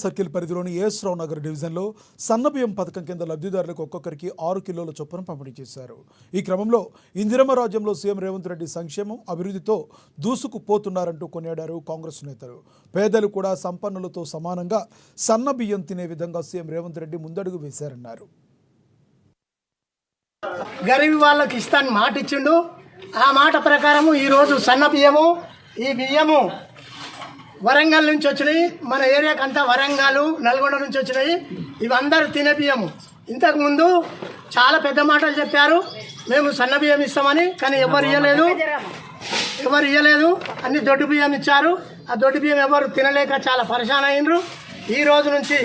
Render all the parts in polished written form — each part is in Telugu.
సర్కిల్ పరిధిలోని ఏఎస్రావు నగర్ డివిజన్లో సన్నబియ్యం పథకం కింద లబ్ధిదారులకు ఒక్కొక్కరికి 6 కిలోల చొప్పున పంపిణీ చేశారు. ఈ క్రమంలో ఇందిరమ్మ రాజ్యంలో సీఎం రేవంత్ రెడ్డి సంక్షేమం అభివృద్ధితో దూసుకుపోతున్నారంటూ కొనియాడారు కాంగ్రెస్ నేతలు. పేదలు కూడా సంపన్నులతో సమానంగా సన్నబియ్యం తినే విధంగా సీఎం రేవంత్ రెడ్డి ముందడుగు వేశారన్నారు. గరీబ్ వాళ్ళకి ఇస్తాను మాట ఇచ్చిండు. ఆ మాట ప్రకారము ఈరోజు సన్నబియ్యము ఈ బియ్యము వరంగల్ నుంచి వచ్చినాయి. మన ఏరియాకి అంతా వరంగల్ నల్గొండ నుంచి వచ్చినాయి. ఇవి అందరూ తినే బియ్యము. ఇంతకుముందు చాలా పెద్ద మాటలు చెప్పారు, మేము సన్న బియ్యం ఇస్తామని. కానీ ఎవరు ఇవ్వలేదు. అన్ని దొడ్డు బియ్యం ఇచ్చారు. ఆ దొడ్డు బియ్యం ఎవరు తినలేక చాలా పరేషాన్ అయినరు. ఈ రోజు నుంచి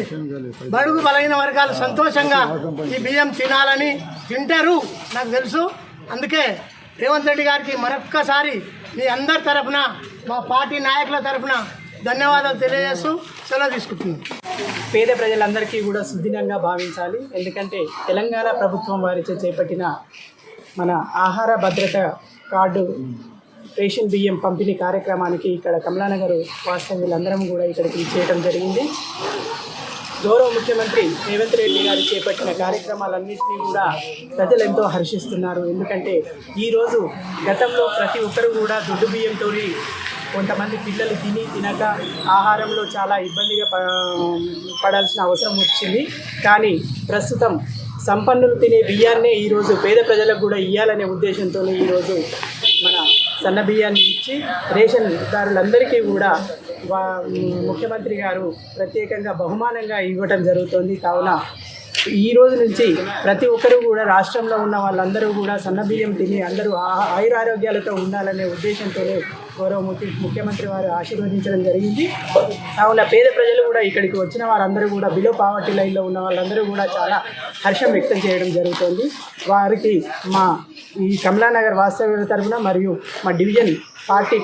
బడుగు బలైన వర్గాలు సంతోషంగా ఈ బియ్యం తినాలని తింటారు నాకు తెలుసు. అందుకే రేవంత్ రెడ్డి గారికి మరొక్కసారి మీ అందరి తరఫున, మా పార్టీ నాయకుల తరఫున ధన్యవాదాలు తెలియజేస్తూ సెలవు తీసుకుంటున్నాను. పేద ప్రజలందరికీ కూడా సుదినంగా భావించాలి. ఎందుకంటే తెలంగాణ ప్రభుత్వం వారిచే చేపట్టిన మన ఆహార భద్రత కార్డు రేషన్ బియ్యం పంపిణీ కార్యక్రమానికి ఇక్కడ కమలానగర్ వాస్తవ్యులందరం కూడా ఇక్కడికి చేయడం జరిగింది. గౌరవ ముఖ్యమంత్రి రేవంత్ రెడ్డి గారు చేపట్టిన కార్యక్రమాలన్నింటినీ కూడా ప్రజలు ఎంతో హర్షిస్తున్నారు. ఎందుకంటే ఈరోజు గతంలో ప్రతి ఒక్కరు కూడా దొడ్డు బియ్యంతో కొంతమంది పిల్లలు తినక ఆహారంలో చాలా ఇబ్బందిగా పడాల్సిన అవసరం వచ్చింది. కానీ ప్రస్తుతం సంపన్నులు తినే బియ్యాన్నే ఈరోజు పేద ప్రజలకు కూడా ఇవ్వాలనే ఉద్దేశంతో ఈరోజు మన సన్న బియ్యాన్ని ఇచ్చి రేషన్దారులందరికీ కూడా ముఖ్యమంత్రి గారు ప్రత్యేకంగా బహుమానంగా ఇవ్వటం జరుగుతుంది. కావున ఈ రోజు నుంచి ప్రతి ఒక్కరూ కూడా రాష్ట్రంలో ఉన్న వాళ్ళందరూ కూడా సన్నబియ్యం తిని అందరూ ఆయురారోగ్యాలతో ఉండాలనే ఉద్దేశంతోనే గౌరవ ముఖ్యమంత్రి వారు ఆశీర్వదించడం జరిగింది. కావున పేద ప్రజలు కూడా ఇక్కడికి వచ్చిన వారందరూ కూడా బిలో పావర్టీ లైన్లో ఉన్న వాళ్ళందరూ కూడా చాలా హర్షం వ్యక్తం చేయడం జరుగుతుంది. వారికి మా ఈ కమలానగర్ వాస్తవ్యుల తరఫున మరియు మా డివిజన్ పార్టీ